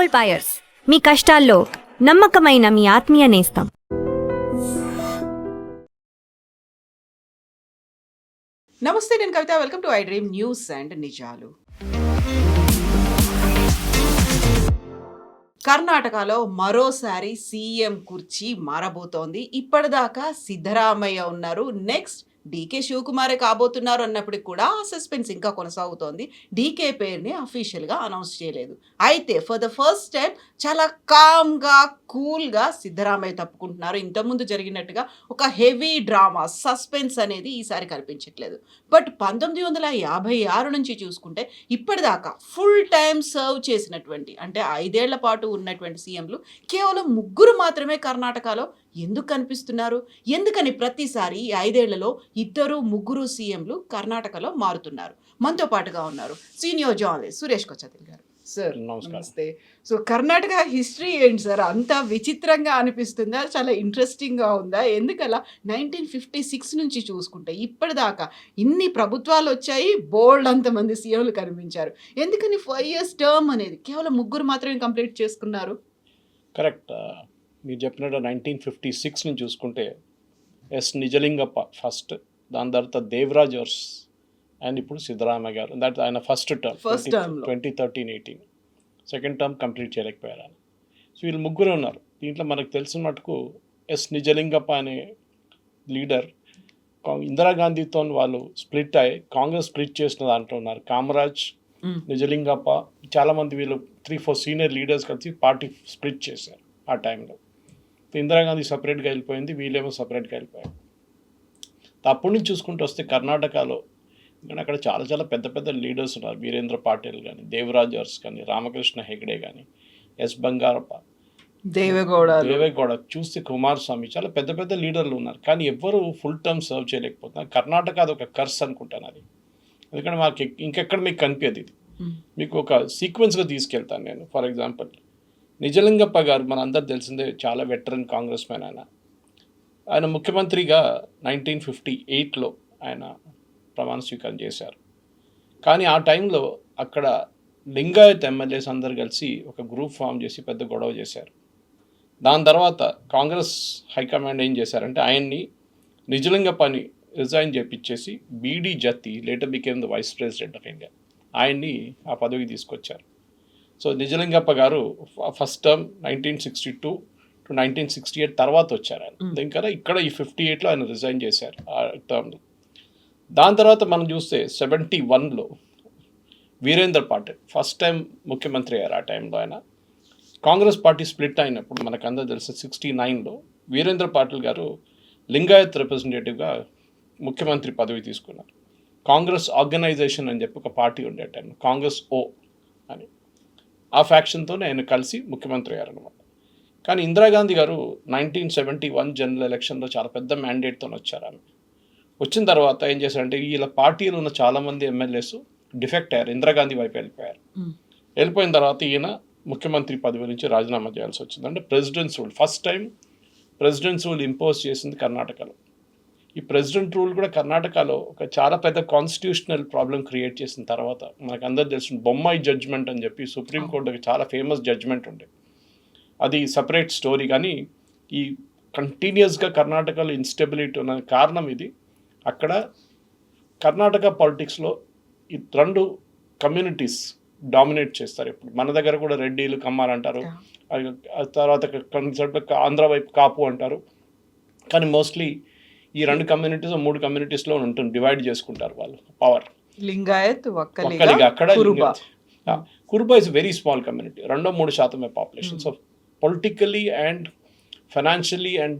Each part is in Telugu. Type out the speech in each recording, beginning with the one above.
గోల్డ్ బయర్స్, మీ కష్టాల్లో నమ్మకమైన మీ ఆత్మీయ నేస్తం. నమస్తే, నేను Kavitha. Welcome to I dream news and నిజాలు. కర్ణాటకలో మరోసారి సీఎం కుర్చీ మారబోతోంది. ఇప్పటిదాకా సిద్ధరామయ్య ఉన్నారు, నెక్స్ట్ డీకే శివకుమారే కాబోతున్నారు అన్నప్పటికి కూడా ఆ సస్పెన్స్ ఇంకా కొనసాగుతోంది. డీకే పేరుని అఫీషియల్గా అనౌన్స్ చేయలేదు. అయితే ఫర్ ద ఫస్ట్ టైం చాలా కామ్గా, కూల్గా సిద్ధరామయ్య తప్పుకుంటున్నారు. ఇంతకుముందు జరిగినట్టుగా ఒక హెవీ డ్రామా, సస్పెన్స్ అనేది ఈసారి కనిపించట్లేదు. బట్ 1956 నుంచి చూసుకుంటే ఇప్పటిదాకా ఫుల్ టైం సర్వ్ చేసినటువంటి, అంటే 5 ఏళ్ల పాటు ఉన్నటువంటి సీఎంలు కేవలం 3 మాత్రమే కర్ణాటకలో ఎందుకు కనిపిస్తున్నారు? ఎందుకని ప్రతిసారి ఈ 5 ఏళ్లలో 2-3 సీఎంలు కర్ణాటకలో మారుతున్నారు? మనతో పాటుగా ఉన్నారు సీనియర్ జర్నలిస్ట్ సురేష్ కొచ్చాతిల్ గారు. సార్ నమస్తే. సో కర్ణాటక హిస్టరీ ఏంటి సార్? అంత విచిత్రంగా అనిపిస్తుందా? చాలా ఇంట్రెస్టింగ్గా ఉందా? ఎందుకలా 1956 నుంచి చూసుకుంటే ఇప్పటిదాకా ఇన్ని ప్రభుత్వాలు వచ్చాయి, బోల్డ్ అంతమంది సీఎంలు కనిపించారు. ఎందుకని 5 years టర్మ్ అనేది కేవలం 3 మాత్రమే కంప్లీట్ చేసుకున్నారు? కరెక్ట్. మీరు చెప్పినట్టు 1956 నుంచి చూసుకుంటే నిజలింగప్ప ఫస్ట్, దాని తర్వాత దేవరాజ్ అర్స్, అండ్ ఇప్పుడు సిద్ధరామయ్య గారు. దట్ ఆయన first term 2013-18. Second term complete చేయలేకపోయారు ఆయన. సో వీళ్ళు 3 ఉన్నారు. దీంట్లో మనకు తెలిసిన మటుకు నిజలింగప్ప అనే లీడర్ ఇందిరాగాంధీతో వాళ్ళు స్ప్లిట్ అయ్యి కాంగ్రెస్ స్ప్లిట్ చేసిన దాంట్లో ఉన్నారు. కామరాజ్, నిజలింగప్ప, చాలామంది వీళ్ళు 3-4 సీనియర్ లీడర్స్ కలిసి పార్టీ స్ప్లిట్ చేశారు ఆ టైంలో. ఇందిరాగాంధీ సపరేట్గా వెళ్ళిపోయింది, వీళ్ళేమో సపరేట్గా వెళ్ళిపోయారు. అప్పటి నుంచి చూసుకుంటూ వస్తే కర్ణాటకలో అక్కడ చాలా చాలా పెద్ద పెద్ద లీడర్స్ ఉన్నారు. వీరేంద్ర పాటిల్ కానీ, దేవరాజ్ అర్స్ కానీ, రామకృష్ణ హెగ్డే కానీ, ఎస్ బంగారప్ప, దేవేగౌడ, చూస్తే కుమారస్వామి, చాలా పెద్ద పెద్ద లీడర్లు ఉన్నారు. కానీ ఎవ్వరు ఫుల్ టర్మ్ సర్వ్ చేయలేకపోతున్నారు. కర్ణాటక అది ఒక కర్స్ అనుకుంటాను అది. ఎందుకంటే మాకు ఇంకెక్కడ మీకు కనిపించదు ఇది. మీకు ఒక సీక్వెన్స్గా తీసుకెళ్తాను నేను. ఫర్ ఎగ్జాంపుల్, నిజలింగప్ప గారు మన అందరు తెలిసిందే, చాలా వెటరన్ కాంగ్రెస్ మ్యాన్. ఆయన ముఖ్యమంత్రిగా 1958లో ఆయన ప్రమాణ స్వీకారం చేశారు. కానీ ఆ టైంలో అక్కడ లింగాయత్ ఎమ్మెల్యేస్ అందరు కలిసి ఒక గ్రూప్ ఫామ్ చేసి పెద్ద గొడవ చేశారు. దాని తర్వాత కాంగ్రెస్ హైకమాండ్ ఏం చేశారంటే ఆయన్ని నిజలింగప్పని రిజైన్ చేపించేసి B D Jatti, later became the vice president of India, ఆయన్ని ఆ పదవికి తీసుకొచ్చారు. సో నిజలింగప్ప గారు ఫస్ట్ టర్మ్ 1962-1968 తర్వాత వచ్చారు ఆయన. ఇంకా ఇక్కడ ఈ 58లో ఆయన రిజైన్ చేశారు ఆ టర్మ్లో. దాని తర్వాత మనం చూస్తే 71లో వీరేంద్ర పాటిల్ ఫస్ట్ టైం ముఖ్యమంత్రి అయ్యారు. ఆ టైంలో ఆయన కాంగ్రెస్ పార్టీ స్ప్లిట్ అయినప్పుడు మనకు అందరూ తెలుసు 69లో వీరేంద్ర పాటిల్ గారు లింగాయత్ రిప్రజెంటేటివ్గా ముఖ్యమంత్రి పదవి తీసుకున్నారు. కాంగ్రెస్ ఆర్గనైజేషన్ అని చెప్పి ఒక పార్టీ ఉండే టైం, కాంగ్రెస్ ఓ అని, ఆ ఫ్యాక్షన్తోనే ఆయన కలిసి ముఖ్యమంత్రి అయ్యారనమాట. కానీ ఇందిరాగాంధీ గారు 1971 జనరల్ ఎలక్షన్లో చాలా పెద్ద మ్యాండేట్తో వచ్చారు. ఆమె వచ్చిన తర్వాత ఏం చేశారంటే వీళ్ళ పార్టీలో ఉన్న చాలామంది ఎమ్మెల్యేస్ డిఫెక్ట్ అయ్యారు, ఇందిరాగాంధీ వైపు వెళ్ళిపోయారు. వెళ్ళిపోయిన తర్వాత ఈయన ముఖ్యమంత్రి పదవి నుంచి రాజీనామా చేయాల్సి వచ్చింది. అంటే presidents rule, first time presidents rule impose చేసింది కర్ణాటకలో. ఈ ప్రెసిడెంట్ రూల్ కూడా కర్ణాటకలో ఒక చాలా పెద్ద కాన్స్టిట్యూషనల్ ప్రాబ్లం క్రియేట్ చేసిన తర్వాత మనకు అందరు తెలిసిన బొమ్మాయి జడ్జ్మెంట్ అని చెప్పి సుప్రీంకోర్టుకి చాలా ఫేమస్ జడ్జ్మెంట్ ఉండే, అది సపరేట్ స్టోరీ. కానీ ఈ కంటిన్యూస్గా కర్ణాటకలో ఇన్స్టెబిలిటీ ఉన్న కారణం ఇది. అక్కడ కర్ణాటక పాలిటిక్స్లో ఈ 2 కమ్యూనిటీస్ డామినేట్ చేస్తారు. ఇప్పుడు మన దగ్గర కూడా రెడ్డిలు, కమ్మారు అంటారు, తర్వాత ఆంధ్ర వైపు కాపు అంటారు. కానీ మోస్ట్లీ ఈ 2 కమ్యూనిటీస్ 3 కమ్యూనిటీస్లో ఉంటుంది, డివైడ్ చేసుకుంటారు వాళ్ళు పవర్. లింగాయత్, అక్కడ Kuruba is very small community, 2-3% population. So politically and financially and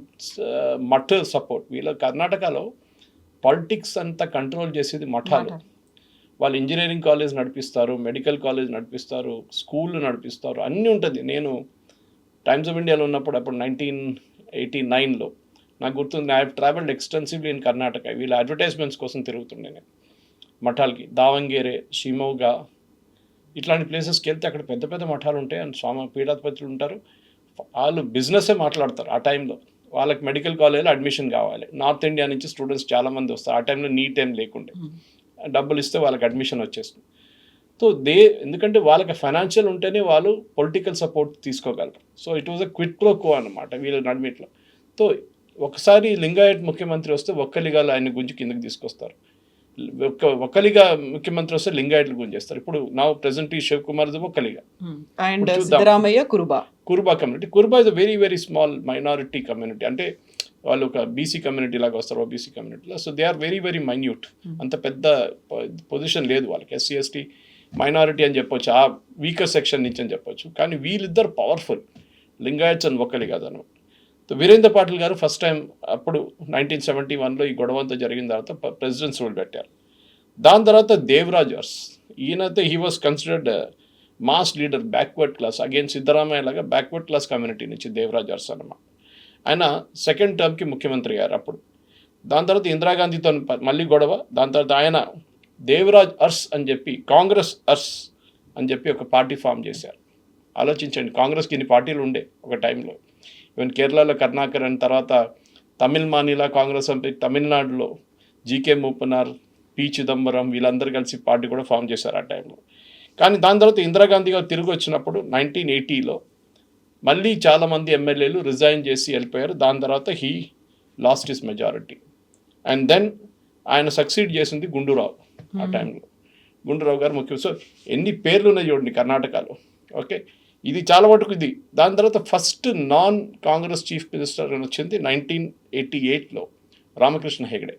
మఠ సపోర్ట్, వీళ్ళ కర్ణాటకలో పాలిటిక్స్ అంతా కంట్రోల్ చేసేది మఠాలు. వాళ్ళు ఇంజనీరింగ్ కాలేజ్ నడిపిస్తారు, మెడికల్ కాలేజ్ నడిపిస్తారు, స్కూళ్ళు నడిపిస్తారు, అన్నీ ఉంటుంది. నేను టైమ్స్ ఆఫ్ ఇండియాలో ఉన్నప్పుడు అప్పుడు 1989లో నాకు గుర్తుంది, I have travelled extensively in Karnataka. వీళ్ళ అడ్వర్టైజ్మెంట్స్ కోసం తిరుగుతుండే నేను మఠాలకి. దావంగేరే, షిమోగా, ఇట్లాంటి ప్లేసెస్కి వెళ్తే అక్కడ పెద్ద పెద్ద మఠాలు ఉంటాయి అండ్ స్వామి పీఠాధిపతులు ఉంటారు. వాళ్ళు బిజినెస్సే మాట్లాడతారు ఆ టైంలో. వాళ్ళకి మెడికల్ కాలేజ్లో అడ్మిషన్ కావాలి, నార్త్ ఇండియా నుంచి స్టూడెంట్స్ చాలామంది వస్తారు. ఆ టైంలో నీట్ ఏం లేకుండే, డబ్బులు ఇస్తే వాళ్ళకి అడ్మిషన్ వచ్చేస్తుంది. సో సో ఎందుకంటే వాళ్ళకి ఫైనాన్షియల్ ఉంటేనే వాళ్ళు పొలిటికల్ సపోర్ట్ తీసుకోగలరు. So it was a quid pro quo అనమాట వీళ్ళ నడిమిట్లో. సో ఒకసారి లింగాయత్ ముఖ్యమంత్రి వస్తే ఒక్కలిగాలు ఆయన గుంజి కిందకి తీసుకొస్తారు. ఒక్కలిగా ముఖ్యమంత్రి వస్తే లింగాయట్లు గుంజేస్తారు. ఇప్పుడు నా ప్రెసెంట్ ఈ Shivakumar Vokkaliga and Siddaramaiah Kuruba community. Kuruba is a very very small minority community. అంటే వాళ్ళు ఒక బీసీ కమ్యూనిటీ లాగా వస్తారు, ఓబీసీ కమ్యూనిటీలో. So they are very very minute. అంత పెద్ద పొజిషన్ లేదు వాళ్ళకి. ఎస్సీ ఎస్టీ మైనారిటీ అని చెప్పొచ్చు, ఆ వీకర్ సెక్షన్ నుంచి అని చెప్పొచ్చు. కానీ వీళ్ళిద్దరు పవర్ఫుల్, లింగాయత్స్ అని ఒక్కలి కాదు అనమాట. సో వీరేంద్ర పాటిల్ గారు ఫస్ట్ టైం అప్పుడు 1971లో ఈ గొడవ అంతా జరిగిన తర్వాత ప్రెసిడెంట్స్ రూల్ పెట్టారు. దాని తర్వాత దేవరాజ్ అర్స్, ఈయనైతే he was considered mass leader, backward class, again Siddaramaiah లాగా బ్యాక్వర్డ్ క్లాస్ కమ్యూనిటీ నుంచి దేవరాజ్ అర్స్ అన్నమాట. ఆయన సెకండ్ టర్మ్కి ముఖ్యమంత్రి అయ్యారు అప్పుడు. దాని తర్వాత ఇందిరాగాంధీతో మళ్ళీ గొడవ. దాని తర్వాత ఆయన దేవరాజ్ అర్స్ అని చెప్పి కాంగ్రెస్ అర్స్ అని చెప్పి ఒక పార్టీ ఫామ్ చేశారు. ఆలోచించండి, కాంగ్రెస్కి ఇన్ని పార్టీలు ఉండే ఒక టైంలో. ఈవెన్ కేరళలో కరుణాకర్ అని, తర్వాత తమిళమానిలా కాంగ్రెస్ అని, తమిళనాడులో జీకే మూపనార్, పి చిదంబరం వీళ్ళందరూ కలిసి పార్టీ కూడా ఫామ్ చేశారు ఆ టైంలో. కానీ దాని తర్వాత ఇందిరాగాంధీ గారు తిరిగి వచ్చినప్పుడు 1980లో మళ్ళీ చాలామంది ఎమ్మెల్యేలు రిజైన్ చేసి వెళ్ళిపోయారు. దాని తర్వాత he lost his majority. And then ఆయన సక్సీడ్ చేసింది గుండూరావు ఆ టైంలో. గుండూరావు గారు ముఖ్యం. సో ఎన్ని పేర్లు ఉన్నాయి చూడండి కర్ణాటకలో. ఓకే, ఇది చాలా మటుకు ఇది. దాని తర్వాత first non Congress chief minister అని వచ్చింది 1988లో రామకృష్ణ హెగడే.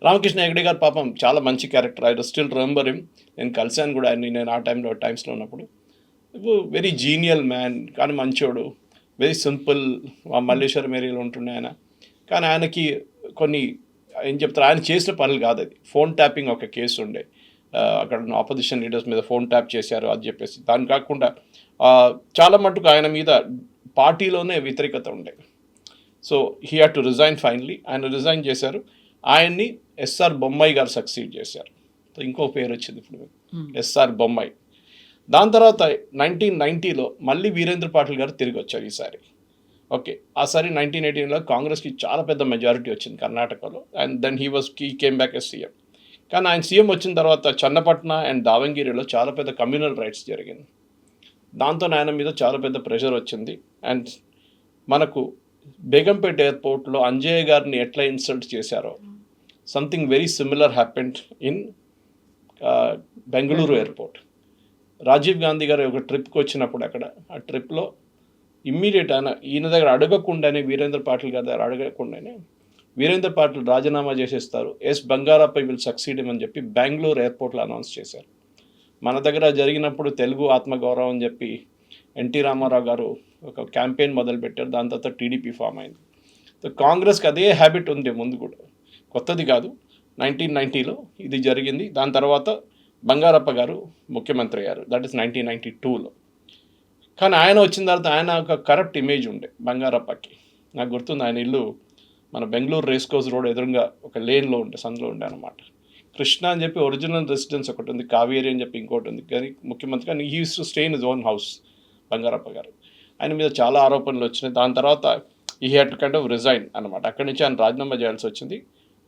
రామకృష్ణ హెగడే గారు పాపం చాలా మంచి character. I still remember him. నేను కలిశాను కూడా ఆయన, నేను ఆ టైమ్స్లో ఉన్నప్పుడు. వెరీ జీనియల్ మ్యాన్, కానీ మంచోడు, వెరీ సింపుల్. మల్లేశ్వరం ఏరియాలో ఉంటుండే ఆయన. కానీ ఆయనకి కొన్ని ఏం చెప్తారు, ఆయన చేసిన పనులు కాదు అది. ఫోన్ ట్యాపింగ్ ఒక కేసు ఉండే, అక్కడ ఉన్న ఆపోజిషన్ లీడర్స్ మీద ఫోన్ ట్యాప్ చేశారు అది చెప్పేసి. దాని కాకుండా చాలా మటుకు ఆయన మీద పార్టీలోనే వ్యతిరేకత ఉండే. So he had to resign finally. ఆయన రిజైన్ చేశారు. ఆయన్ని ఎస్ఆర్ బొమ్మాయి గారు సక్సీడ్ చేశారు. సో ఇంకో పేరు వచ్చింది ఇప్పుడు, ఎస్ఆర్ బొమ్మాయి. దాని తర్వాత 1990లో మళ్ళీ వీరేంద్ర పాటిల్ గారు తిరిగి వచ్చారు ఈసారి. ఓకే, ఆసారి 1918లో కాంగ్రెస్కి చాలా పెద్ద మెజారిటీ వచ్చింది కర్ణాటకలో. And then he came back as CM. కానీ ఆయన సీఎం వచ్చిన తర్వాత చన్నపట్న అండ్ దావంగిరిలో చాలా పెద్ద కమ్యూనల్ రైట్స్ జరిగింది. దాంతో ఆయన మీద చాలా పెద్ద ప్రెషర్ వచ్చింది. అండ్ మనకు బేగంపేట ఎయిర్పోర్ట్లో అంజయ్య గారిని ఎట్లా ఇన్సల్ట్ చేశారో, something very similar happened in Bengaluru airport. Rajiv Gandhi garu ఒక ట్రిప్కి వచ్చినప్పుడు అక్కడ ఆ ట్రిప్లో ఇమ్మీడియట్ ఈయన దగ్గర అడగకుండానే, వీరేంద్ర పాటిల్ గారి దగ్గర అడగకుండానే వీరేంద్ర పాటిల్ రాజీనామా చేసేస్తారు, ఎస్ బంగారప్ప విల్ సక్సీడ్ అని చెప్పి బెంగళూరు ఎయిర్పోర్ట్లో అనౌన్స్ చేశారు. మన దగ్గర జరిగినప్పుడు తెలుగు ఆత్మగౌరవం అని చెప్పి ఎన్టీ రామారావు గారు ఒక క్యాంపెయిన్ మొదలుపెట్టారు. దాని తర్వాత టీడీపీ ఫామ్ అయింది. సో కాంగ్రెస్కి అదే హ్యాబిట్ ఉంది ముందు కూడా, కొత్తది కాదు. 1990లో ఇది జరిగింది. దాని తర్వాత బంగారప్ప గారు ముఖ్యమంత్రి అయ్యారు, దట్ ఈస్ 1992లో. కానీ ఆయన వచ్చిన తర్వాత ఆయన ఒక కరప్ట్ ఇమేజ్ ఉండే బంగారప్పకి. నాకు గుర్తుంది, ఆయన ఇల్లు మన బెంగళూరు రేస్ కోర్స్ రోడ్ ఎదురుగా ఒక లేన్లో ఉండే, సందులో ఉండే అనమాట. కృష్ణ అని చెప్పి ఒరిజినల్ రెసిడెన్స్ ఒకటి ఉంది, కావేరి అని చెప్పి ఇంకోటి ఉంది. కానీ ముఖ్యమంత్రి కానీ he use to stay in his own house Bangarappa గారు. ఆయన మీద చాలా ఆరోపణలు వచ్చినాయి. దాని తర్వాత ఈ had to kind of resign అనమాట. అక్కడి నుంచి ఆయన రాజీనామా చేయాల్సి వచ్చింది.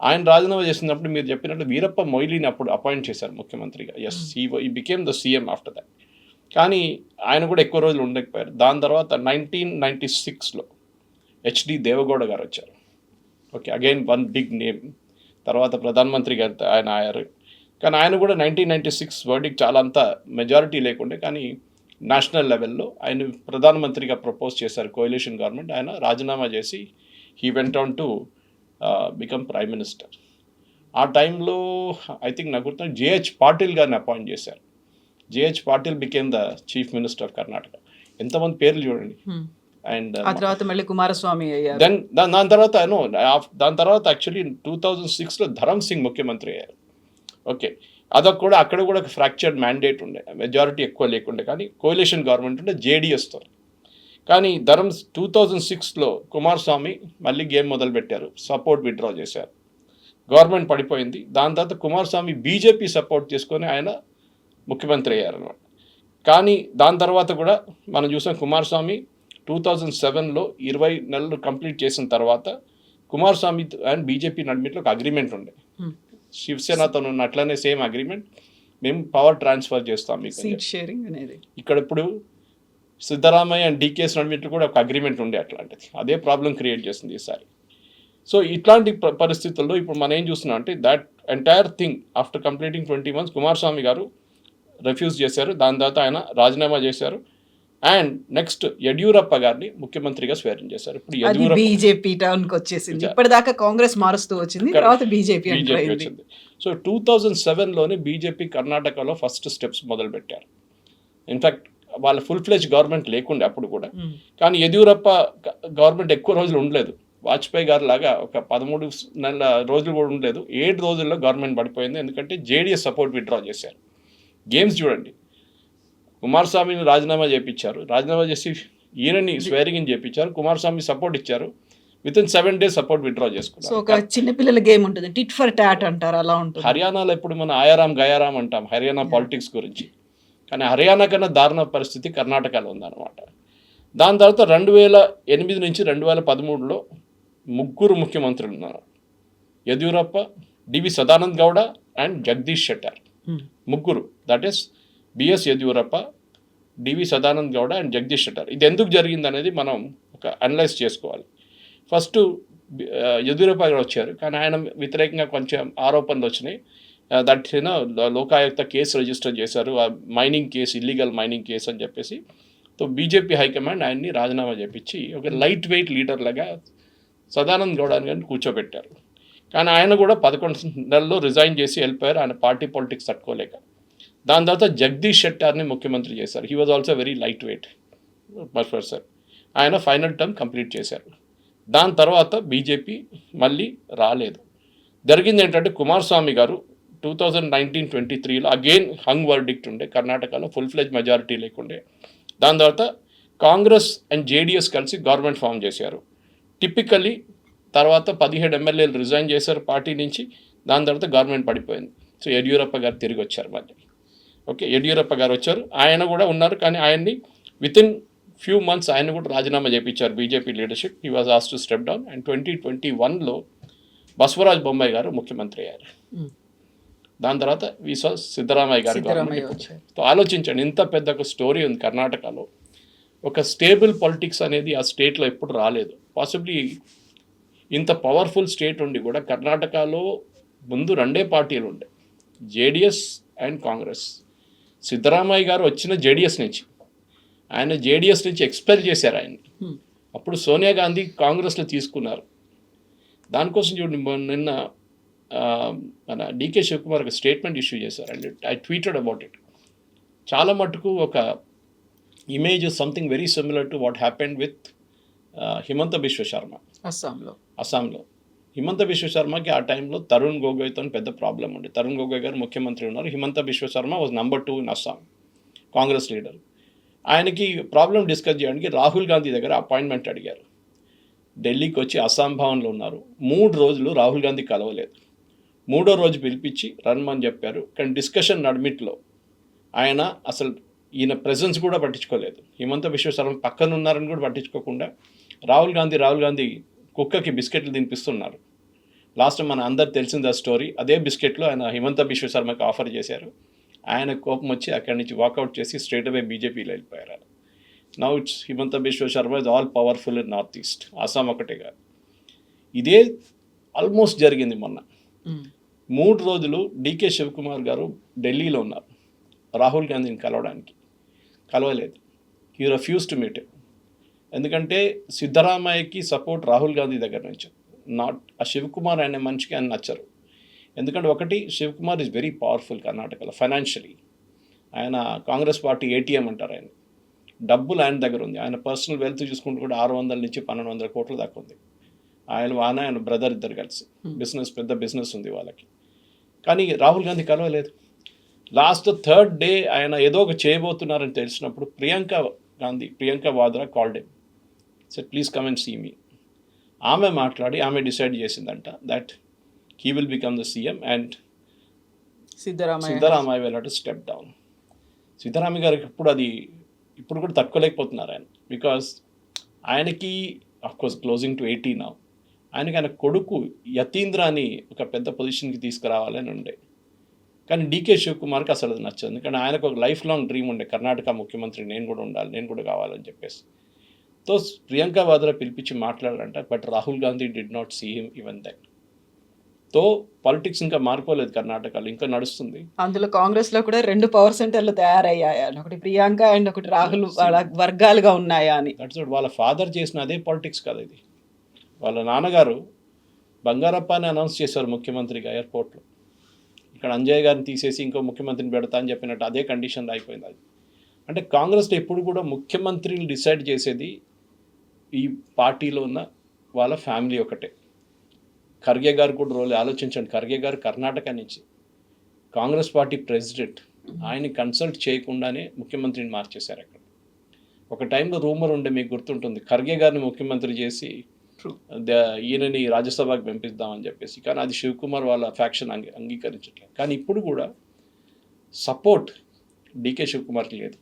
ఆయన రాజీనామా చేసినప్పుడు మీరు చెప్పినట్టు వీరప్ప మొయిలీని అప్పుడు అపాయింట్ చేశారు ముఖ్యమంత్రిగా. Yes, he became the CM after that. కానీ ఆయన కూడా ఎక్కువ రోజులు ఉండకపోయారు. దాని తర్వాత 1996లో హెచ్డి దేవగౌడ గారు వచ్చారు. Okay, again one big name. తర్వాత ప్రధానమంత్రి గారు ఆయన అయ్యారు. కానీ ఆయన కూడా 1996 వర్డిక్ చాలా అంత మెజారిటీ లేకుండే, కానీ నేషనల్ లెవెల్లో ఆయన ప్రధానమంత్రిగా ప్రపోజ్ చేశారు కోalition గవర్నమెంట్. ఆయన రాజీనామా చేసి he went on to become prime minister. ఆ టైంలో ఐ థింక్ నాకు గుర్తు జేహెచ్ పాటిల్ గారిని అపాయింట్ చేశారు. JH Patil became the chief minister of Karnataka. ఎంతమంది పేర్లు చూడండి. అండ్ తర్వాత మళ్ళీ కుమారస్వామి అయ్యారు. దెన్ దాని తర్వాత యాక్చువల్లీ 2006లో ధరమ్ సింగ్ ముఖ్యమంత్రి అయ్యారు. ఓకే, అక్కడ కూడా ఒక ఫ్రాక్చర్డ్ మ్యాండేట్ ఉండే, మెజారిటీ ఎక్కువ లేకుండే, కానీ కోalition గవర్నమెంట్ ఉండే జేడీఎస్తో. కానీ 2006లో కుమారస్వామి మళ్ళీ గేమ్ మొదలుపెట్టారు, సపోర్ట్ విత్డ్రా చేశారు, గవర్నమెంట్ పడిపోయింది. దాని తర్వాత కుమారస్వామి బీజేపీ సపోర్ట్ చేసుకొని ఆయన ముఖ్యమంత్రి అయ్యారు అనమాట. కానీ దాని తర్వాత కూడా మనం చూసాం కుమారస్వామి 2007లో 20 నెలలు కంప్లీట్ చేసిన తర్వాత కుమారస్వామి అండ్ బీజేపీ నడిమిట్లో ఒక అగ్రిమెంట్ ఉండే, శివసేనతో ఉన్న అట్లనే సేమ్ అగ్రిమెంట్. మేము పవర్ ట్రాన్స్ఫర్ చేస్తాం మీకు అని సీట్ చెప్పి. షేరింగ్ అనేది. ఇక్కడ ఇప్పుడు సిద్ధరామయ్య అండ్ డీకేఎస్ నడిమిట్లు కూడా ఒక అగ్రిమెంట్ ఉండే అట్లాంటిది. అదే ప్రాబ్లం క్రియేట్ చేస్తుంది ఈసారి. సో ఇట్లాంటి పరిస్థితుల్లో ఇప్పుడు మనం ఏం చూస్తున్నాం అంటే that entire thing after completing 20 months Kumaraswamy గారు రిఫ్యూజ్ చేశారు. దాని తర్వాత ఆయన రాజీనామా చేశారు. అండ్ నెక్స్ట్ యడ్యూరప్ప గారిని ముఖ్యమంత్రిగా స్వేరింగ్ చేశారు. ఇప్పుడు అది యడ్యూరప్ప బీజేపీ టర్న్ కి వచ్చేసింది. ఇప్పటిదాకా కాంగ్రెస్ మారుస్తూ వచ్చింది, తర్వాత బీజేపీ అయింది. వచ్చింది. సో 2007లోనే బీజేపీ కర్ణాటకలో ఫస్ట్ స్టెప్స్ మొదలు పెట్టారు. ఇన్ఫాక్ట్ వాళ్ళ ఫుల్ ఫ్లెజ్ గవర్నమెంట్ లేకుండే అప్పుడు కూడా. కానీ యడ్యూరప్ప గవర్నమెంట్ ఎక్కువ రోజులు ఉండలేదు. వాజ్పేయి గారు లాగా ఒక 13 నెలల రోజులు కూడా ఉండలేదు. 7 రోజుల్లో గవర్నమెంట్ పడిపోయింది. ఎందుకంటే జేడీఎస్ సపోర్ట్ విత్డ్రా చేశారు. గేమ్స్ చూడండి, కుమారస్వామిని రాజీనామా చేయించారు. రాజీనామా చేసి ఈయనని స్వేరింగ్ చేయించారు. కుమారస్వామి సపోర్ట్ ఇచ్చారు. With in 7 days support withdraw so చేసుకున్నారు. ఒక చిన్నపిల్లల గేమ్ ఉంటుంది, టిట్ ఫర్ టాట్ అంటారు, అలా ఉంటుంది. హర్యానాలో ఇప్పుడు మనం ఆయారాం గయారాం అంటాం హర్యానా పాలిటిక్స్ గురించి. కానీ హర్యానా కన్నా దారుణ పరిస్థితి కర్ణాటకలో ఉందన్నమాట. దాని తర్వాత 2008 నుంచి 2013లో 3 ముఖ్యమంత్రులు ఉన్నారు. Yeddyurappa, DV Sadanand Gowda and Jagadish Shettar. 3. That is BS Yeddyurappa, DV Sadanand Gowda and Jagadish Shettar. ఇది ఎందుకు జరిగింది అనేది మనం ఒక అనలైజ్ చేసుకోవాలి. ఫస్ట్ యడ్యూరప్ప గారు వచ్చారు, కానీ ఆయన వ్యతిరేకంగా కొంచెం ఆరోపణలు వచ్చినాయి. దట్ లోకాయుక్త కేసు రిజిస్టర్ చేశారు, mining case, illegal mining case అని చెప్పేసి. సో బీజేపీ హైకమాండ్ ఆయన్ని రాజీనామా చేపించి ఒక లైట్ వెయిట్ లీడర్ లాగా సదానంద్ గౌడ గారిని కూర్చోబెట్టారు. కానీ ఆయన కూడా 11 నెలల్లో రిజైన్ చేసి వెళ్ళిపోయారు, ఆయన పార్టీ పాలిటిక్స్ తట్టుకోలేక. దాని తర్వాత జగదీష్ షెట్టార్ని ముఖ్యమంత్రి చేశారు. He was also very light weight person. ఆయన ఫైనల్ టర్మ్ కంప్లీట్ చేశారు. దాని తర్వాత బీజేపీ మళ్ళీ రాలేదు. జరిగింది ఏంటంటే కుమారస్వామి గారు 2019-23లో అగైన్ హంగ్ వర్డిక్ట్ ఉండే, కర్ణాటకలో ఫుల్ ఫ్లెజ్ మెజారిటీ లేకుండే. దాని తర్వాత కాంగ్రెస్ అండ్ జేడీఎస్ కలిసి గవర్నమెంట్ ఫామ్ చేశారు. టిపికలీ తర్వాత 17 ఎమ్మెల్యేలు రిజైన్ చేశారు పార్టీ నుంచి. దాని తర్వాత గవర్నమెంట్ పడిపోయింది. సో యడ్యూరప్ప గారు తిరిగి వచ్చారు మళ్ళీ. ఓకే, యడ్యూరప్ప గారు వచ్చారు, ఆయన కూడా ఉన్నారు. కానీ ఆయన్ని విత్ ఇన్ ఫ్యూ మంత్స్ ఆయన కూడా రాజీనామా చేయించారు BJP leadership. He was asked to step down. And 2021లో బసవరాజ్ బొమ్మాయి గారు ముఖ్యమంత్రి అయ్యారు. దాని తర్వాత వీసా సిద్ధరామయ్య గారు వచ్చారు. ఆలోచించండి, ఇంత పెద్ద ఒక స్టోరీ ఉంది కర్ణాటకలో. ఒక స్టేబుల్ పాలిటిక్స్ అనేది ఆ స్టేట్లో ఎప్పుడు రాలేదు. పాసిబ్లీ ఇంత పవర్ఫుల్ స్టేట్ ఉండి కూడా కర్ణాటకలో ముందు 2 పార్టీలు ఉండే, జేడిఎస్ అండ్ కాంగ్రెస్. సిద్ధరామయ్య గారు వచ్చిన జేడిఎస్ నుంచి, ఆయన జేడిఎస్ నుంచి ఎక్స్పెల్ చేశారు ఆయన్ని. అప్పుడు సోనియా గాంధీ కాంగ్రెస్లో తీసుకున్నారు. దానికోసం చూడండి, నిన్న మన డీకే శివకుమార్ ఒక స్టేట్మెంట్ ఇష్యూ చేశారు. And I tweeted about it. చాలా మటుకు ఒక image something very similar to what happened with Himanta Biswa Sharma అస్సాంలో. హిమంత బిశ్వ శర్మకి ఆ టైంలో తరుణ్ గొగోయ్తో పెద్ద ప్రాబ్లం ఉంది. తరుణ్ గొగోయ్ గారు ముఖ్యమంత్రి ఉన్నారు. Himanta Biswa Sharma was number 2 in Assam, Congress leader. ఆయనకి ప్రాబ్లం డిస్కస్ చేయడానికి రాహుల్ గాంధీ దగ్గర అపాయింట్మెంట్ అడిగారు. ఢిల్లీకి వచ్చి అస్సాం భవన్లో ఉన్నారు. 3 రోజులు రాహుల్ గాంధీ కలవలేదు. 3వ రోజు పిలిపించి రమ్మని చెప్పారు. కానీ డిస్కషన్ నడిమిట్లో ఆయన అసలు ఈయన ప్రెజెన్స్ కూడా పట్టించుకోలేదు. హిమంత బిశ్వ శర్మ పక్కన ఉన్నారని కూడా పట్టించుకోకుండా రాహుల్ గాంధీ కుక్కకి బిస్కెట్లు తినిపిస్తున్నారు. లాస్ట్ మన అందరు తెలిసింది ఆ స్టోరీ. అదే బిస్కెట్లు ఆయన హిమంత బిశ్వ శర్మకి ఆఫర్ చేశారు. ఆయన కోపం వచ్చి అక్కడి నుంచి వాకౌట్ చేసి స్ట్రేట్ అవే బీజేపీలో వెళ్ళిపోయారు. Now it's Himanta Biswa Sharma is all powerful in north east, Assam ఒకటే కాదు. ఇదే ఆల్మోస్ట్ జరిగింది మొన్న. 3 రోజులు డీకే శివకుమార్ గారు ఢిల్లీలో ఉన్నారు రాహుల్ గాంధీని కలవలేదు. He refuse to meet. ఎందుకంటే సిద్ధరామయ్యకి సపోర్ట్ రాహుల్ గాంధీ దగ్గర నుంచి, నాట్ ఆ శివకుమార్ అనే మనిషికి ఆయన నచ్చరు. ఎందుకంటే ఒకటి, శివకుమార్ ఈజ్ వెరీ పవర్ఫుల్ కర్ణాటకలో ఫైనాన్షియలీ. ఆయన కాంగ్రెస్ పార్టీ ఏటీఎం అంటారు. ఆయన డబ్బులు ఆయన దగ్గర ఉంది. ఆయన పర్సనల్ వెల్త్ చూసుకుంటూ కూడా 600 నుంచి 1200 కోట్ల దాకా ఉంది. ఆయన బ్రదర్ ఇద్దరు కలిసి పెద్ద బిజినెస్ ఉంది వాళ్ళకి. కానీ రాహుల్ గాంధీ కలవలేదు. లాస్ట్ 3rd డే ఆయన ఏదో ఒక చేయబోతున్నారని తెలిసినప్పుడు Priyanka Vadra called him, said please come and see me. ఆమె మాట్లాడి ఆమె డిసైడ్ చేసిందంట that he will become the CM and Siddaramaiah will have to step down. Siddaramaiah గారికి ఇప్పుడు కూడా తట్టుకోలేకపోతున్నారు ఆయన. బికాస్ ఆయనకి అఫ్కోర్స్ క్లోజింగ్ టు 80 నౌ. ఆయన కొడుకు యతీంద్రాని ఒక పెద్ద పొజిషన్కి తీసుకురావాలని ఉండే. కానీ డీకే శివకుమార్కి అసలు అది నచ్చదు. ఎందుకంటే ఆయనకు ఒక లైఫ్ లాంగ్ డ్రీమ్ ఉండే, కర్ణాటక ముఖ్యమంత్రి నేను కూడా ఉండాలి, నేను కూడా కావాలని చెప్పేసి. తో ప్రియాంక వాద్రా పిలిపించి మాట్లాడాలంట, but Rahul Gandhi did not see him even that. తో పాలిటిక్స్ ఇంకా మారిపోలేదు కర్ణాటకలో, ఇంకా నడుస్తుంది. అందులో కాంగ్రెస్ లో కూడా 2 పవర్ సెంటర్లు తయారయ్యాయి, ఒకటి ప్రియాంక అండ్ ఒకటి రాహుల్, వాళ్ళ వర్గాలుగా ఉన్నాయా అని. దట్స్ వాట్ వాళ్ళ ఫాదర్ చేసిన అదే పాలిటిక్స్ కదా ఇది. వాళ్ళ నాన్నగారు బంగారప్ప అని అనౌన్స్ చేశారు ముఖ్యమంత్రిగా ఎయిర్పోర్ట్లో. ఇక్కడ అంజయ్ గారిని తీసేసి ఇంకో ముఖ్యమంత్రిని పెడతా అని చెప్పినట్టు అదే కండిషన్లో అయిపోయింది అది. అంటే కాంగ్రెస్లో ఎప్పుడు కూడా ముఖ్యమంత్రిని డిసైడ్ చేసేది ఈ పార్టీలో ఉన్న వాళ్ళ ఫ్యామిలీ ఒకటే. ఖర్గే గారు కూడా రోల్ ఆలోచించండి. ఖర్గే గారు కర్ణాటక నుంచి కాంగ్రెస్ పార్టీ ప్రెసిడెంట్, ఆయన్ని కన్సల్ట్ చేయకుండానే ముఖ్యమంత్రిని మార్చేశారు అక్కడ. ఒక టైంలో రూమర్ ఉండే, మీకు గుర్తుంటుంది, ఖర్గే గారిని ముఖ్యమంత్రి చేసి ఈయనని రాజ్యసభకు పంపిద్దామని చెప్పేసి. కానీ అది శివకుమార్ వాళ్ళ ఫ్యాక్షన్ అంగీకరించట్లేదు. కానీ ఇప్పుడు కూడా సపోర్ట్ డీకే శివకుమార్కి లేదు.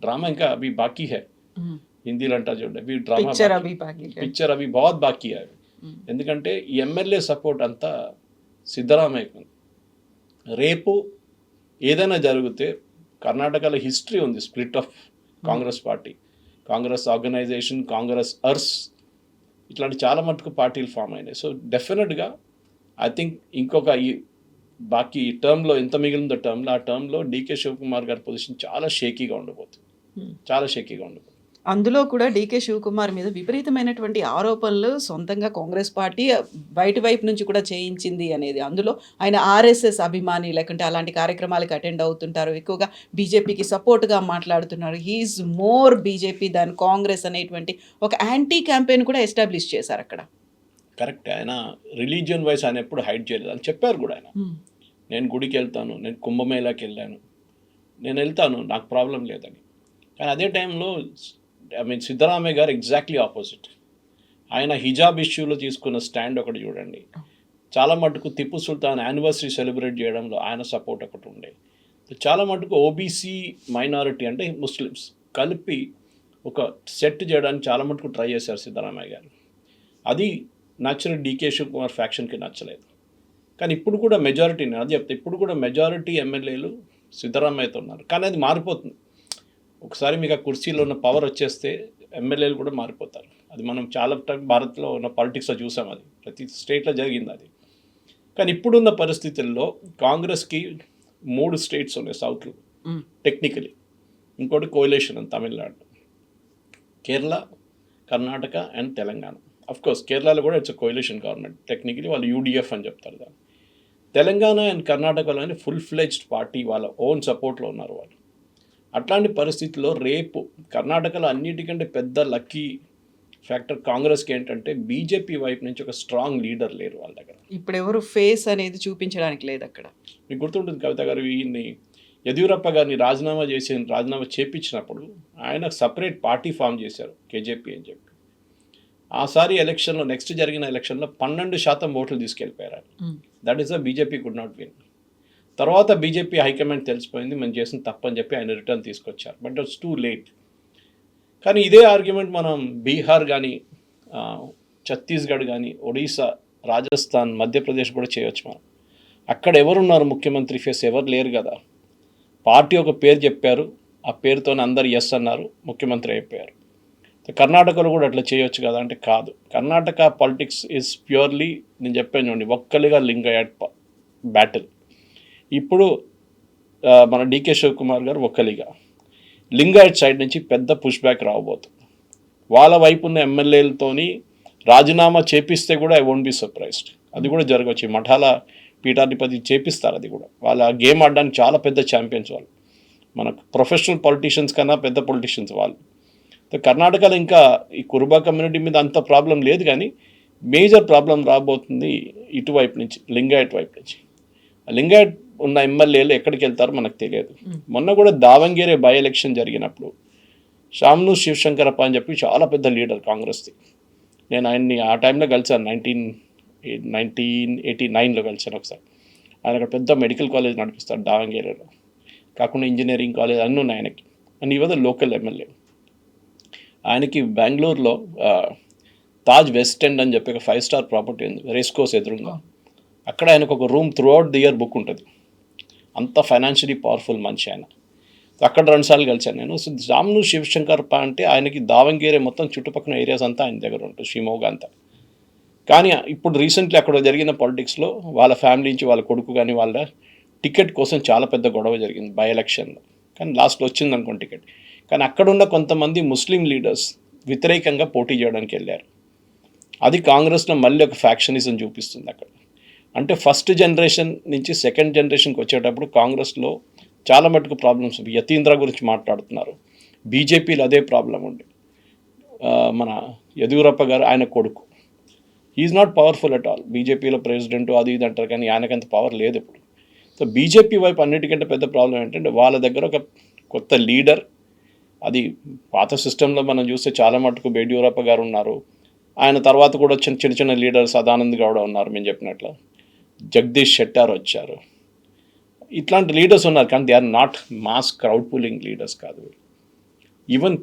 డ్రామా ఇంకా అవి బాకీ హై, హిందీలో అంటారు చూడండి, అవి డ్రామా పిక్చర్ అవి బాగా బాకీ హై. ఎందుకంటే ఈ ఎమ్మెల్యే సపోర్ట్ అంతా సిద్ధరామయ్యకు ఉంది. రేపు ఏదైనా జరిగితే కర్ణాటకలో హిస్టరీ ఉంది split of Congress party, Congress organisation, Congress Urs, ఇట్లాంటి చాలా మటుకు పార్టీలు ఫామ్ అయినాయి. సో డెఫినెట్గా ఐ థింక్ ఇంకొక ఈ బాకీ టర్మ్లో ఎంత మిగిలిందో టర్మ్లో, ఆ టర్మ్లో డీకే శివకుమార్ గారి పొజిషన్ చాలా షేకీగా ఉండబోతుంది, చాలా షేకీగా ఉండబోతుంది. అందులో కూడా డీకే శివకుమార్ మీద విపరీతమైనటువంటి ఆరోపణలు సొంతంగా కాంగ్రెస్ పార్టీ బయటి వైపు నుంచి కూడా చేయించింది అనేది. అందులో ఆయన ఆర్ఎస్ఎస్ అభిమాని, లేకుంటే అలాంటి కార్యక్రమాలకు అటెండ్ అవుతుంటారు, ఎక్కువగా బీజేపీకి సపోర్ట్గా మాట్లాడుతున్నారు. హీఈస్ మోర్ బీజేపీ దాన్ కాంగ్రెస్ అనేటువంటి ఒక యాంటీ క్యాంపెయిన్ కూడా ఎస్టాబ్లిష్ చేశారు అక్కడ. కరెక్ట్. ఆయన రిలీజియన్ వైజ్ ఆయన ఎప్పుడు హైడ్ చేయలేదు అని చెప్పారు కూడా ఆయన. నేను గుడికి వెళ్తాను, నేను కుంభమేళాకి వెళ్ళాను, నేను వెళ్తాను, నాకు ప్రాబ్లం లేదని. కానీ అదే టైంలో సిద్ధరామయ్య గారు ఎగ్జాక్ట్లీ ఆపోజిట్. ఆయన హిజాబ్ ఇష్యూలో తీసుకున్న స్టాండ్ ఒకటి చూడండి. చాలా మటుకు టిప్పు సుల్తాన్ యానివర్సరీ సెలబ్రేట్ చేయడంలో ఆయన సపోర్ట్ ఒకటి ఉండే. చాలా మటుకు ఓబీసీ మైనారిటీ అంటే ముస్లిమ్స్ కలిపి ఒక సెట్ చేయడానికి చాలా మటుకు ట్రై చేశారు సిద్ధరామయ్య గారు. అది నచ్చని డీకే శివకుమార్ ఫ్యాక్షన్కి నచ్చలేదు. కానీ ఇప్పుడు కూడా మెజారిటీ, నేను అది చెప్తే, ఇప్పుడు కూడా మెజారిటీ ఎమ్మెల్యేలు సిద్ధరామయ్యతో ఉన్నారు. కానీ అది మారిపోతుంది. ఒకసారి మీకు ఆ కుర్చీలో ఉన్న పవర్ వచ్చేస్తే ఎమ్మెల్యేలు కూడా మారిపోతారు. అది మనం చాలా టైం భారత్లో ఉన్న పాలిటిక్స్లో చూసాం, అది ప్రతి స్టేట్లో జరిగింది అది. కానీ ఇప్పుడున్న పరిస్థితుల్లో కాంగ్రెస్కి 3 స్టేట్స్ ఉన్నాయి సౌత్లో టెక్నికలీ, ఇంకోటి కోయిలేషన్ అని తమిళనాడు, కేరళ, కర్ణాటక అండ్ తెలంగాణ. అఫ్కోర్స్ కేరళలో కూడా ఇట్స్ కోయిలేషన్ గవర్నమెంట్, టెక్నికలీ వాళ్ళు యూడిఎఫ్ అని చెప్తారు దాన్ని. తెలంగాణ అండ్ కర్ణాటకలోనే ఫుల్ ఫ్లెడ్జ్డ్ పార్టీ, వాళ్ళ ఓన్ సపోర్ట్లో ఉన్నారు వాళ్ళు. అట్లాంటి పరిస్థితుల్లో రేపు కర్ణాటకలో అన్నిటికంటే పెద్ద లక్కీ ఫ్యాక్టర్ కాంగ్రెస్కి ఏంటంటే బీజేపీ వైపు నుంచి ఒక స్ట్రాంగ్ లీడర్ లేరు వాళ్ళ దగ్గర. ఇప్పుడు ఎవరు ఫేస్ అనేది చూపించడానికి లేదు అక్కడ. మీకు గుర్తుంటుంది కవిత గారు, ఈయన్ని యడ్యూరప్ప గారిని రాజీనామా చేపించినప్పుడు ఆయన సపరేట్ పార్టీ ఫామ్ చేశారు, కేజేపీ అని చెప్పి. ఆసారి ఎలక్షన్లో, నెక్స్ట్ జరిగిన ఎలక్షన్లో 12% ఓట్లు తీసుకెళ్ళిపోయారు. That is the BJP could not win. తర్వాత బీజేపీ హైకమాండ్ తెలిసిపోయింది మనం చేసిన తప్పని చెప్పి ఆయన రిటర్న్ తీసుకొచ్చారు. But it's too late. కానీ ఇదే ఆర్గ్యుమెంట్ మనం బీహార్ కానీ, ఛత్తీస్గఢ్ కానీ, ఒడిశా, రాజస్థాన్, మధ్యప్రదేశ్ కూడా చేయొచ్చు మనం. అక్కడ ఎవరున్నారు ముఖ్యమంత్రి ఫేస్? ఎవరు లేరు కదా. పార్టీ ఒక పేరు చెప్పారు, ఆ పేరుతోనే అందరు ఎస్ అన్నారు, ముఖ్యమంత్రి అయిపోయారు. కర్ణాటకలో కూడా అట్లా చేయొచ్చు కదా అంటే కాదు. కర్ణాటక పాలిటిక్స్ ఈజ్ ప్యూర్లీ, నేను చెప్పాను చూడండి, ఒక్కలిగా లింగాయట్ బ్యాటిల్. ఇప్పుడు మన డీకే శివకుమార్ గారు ఒక్కలిగా, లింగాయట్ సైడ్ నుంచి పెద్ద పుష్ బ్యాక్ రావబోతుంది. వాళ్ళ వైపు ఉన్న ఎమ్మెల్యేలతోని రాజీనామా చేపిస్తే కూడా ఐ వోంట్ బి సర్ప్రైజ్డ్. అది కూడా జరగవచ్చు. మఠాల పీఠాధిపతి చేపిస్తారు. అది కూడా వాళ్ళ గేమ్ ఆడడానికి చాలా పెద్ద ఛాంపియన్స్ వాళ్ళు, మన ప్రొఫెషనల్ పొలిటీషియన్స్ కన్నా పెద్ద పొలిటీషియన్స్ వాళ్ళు. కర్ణాటకలో ఇంకా ఈ కురుబా కమ్యూనిటీ మీద అంత ప్రాబ్లం లేదు, కానీ మేజర్ ప్రాబ్లం రాబోతుంది ఇటువైపు నుంచి, లింగాయట్ వైపు నుంచి. లింగాయట్ ఉన్న ఎమ్మెల్యేలు ఎక్కడికి వెళ్తారో మనకు తెలియదు. మొన్న కూడా దావంగేరే బై ఎలక్షన్ జరిగినప్పుడు షామ్ను శివశంకరప్ప అని చెప్పి చాలా పెద్ద లీడర్ కాంగ్రెస్ది, నేను ఆయన్ని ఆ టైంలో కలిసాను, 1989లో కలిసాను ఒకసారి. ఆయన అక్కడ పెద్ద మెడికల్ కాలేజ్ నడిపిస్తాడు దావంగేరేలో, కాకుండా ఇంజనీరింగ్ కాలేజ్ అన్నీ ఉన్నాయి ఆయనకి. అండ్ ఈ వాజ్ లోకల్ ఎమ్మెల్యే. ఆయనకి బెంగళూరులో తాజ్ వెస్ట్ ఎండ్ అని చెప్పి ఒక 5 స్టార్ ప్రాపర్టీ ఉంది, రేస్ కోర్స్ ఎదురుగా. అక్కడ ఆయనకు ఒక room through out the year book ఉంటుంది. అంత ఫైనాన్షియలీ పవర్ఫుల్ మనిషి ఆయన. అక్కడ 2 సార్లు కలిశాను నేను. సో జామ్ను శివశంకర్ అంటే ఆయనకి దావంగేరే మొత్తం చుట్టుపక్కల ఏరియాస్ అంతా ఆయన దగ్గర ఉంటుంది, షిమోగా అంతా. కానీ ఇప్పుడు రీసెంట్లీ అక్కడ జరిగిన పాలిటిక్స్లో వాళ్ళ ఫ్యామిలీ నుంచి వాళ్ళ కొడుకు కానీ వాళ్ళ టికెట్ కోసం చాలా పెద్ద గొడవ జరిగింది బై ఎలక్షన్లో. కానీ లాస్ట్లో వచ్చింది అనుకోండి టికెట్. కానీ అక్కడున్న కొంతమంది ముస్లిం లీడర్స్ వ్యతిరేకంగా పోటీ చేయడానికి వెళ్ళారు. అది కాంగ్రెస్లో మళ్ళీ ఒక ఫ్యాక్షనిజం చూపిస్తుంది అక్కడ. అంటే ఫస్ట్ జనరేషన్ నుంచి సెకండ్ జనరేషన్కి వచ్చేటప్పుడు కాంగ్రెస్లో చాలా మటుకు ప్రాబ్లమ్స్. యతీంద్ర గురించి మాట్లాడుతున్నారు, బీజేపీలో అదే ప్రాబ్లం ఉంది. మన యదురప్ప గారు ఆయన కొడుకు, is not powerful at all. బీజేపీలో ప్రెసిడెంట్ అది ఇది అంటారు కానీ ఆయనకంత పవర్ లేదు ఇప్పుడు. సో బీజేపీ వైపు అన్నిటికంటే పెద్ద ప్రాబ్లం ఏంటంటే వాళ్ళ దగ్గర ఒక కొత్త లీడర్. అది పాత సిస్టంలో మనం చూస్తే చాలా మటుకు యడ్యూరప్ప గారు ఉన్నారు, ఆయన తర్వాత కూడా చిన్న చిన్న లీడర్స్ సదానంద్ గౌడ ఉన్నారు, మేము చెప్పినట్లు జగదీష్ షెట్టార్ వచ్చారు, ఇట్లాంటి లీడర్స్ ఉన్నారు. కానీ they are not mass crowd pulling leaders కాదు. ఈవెన్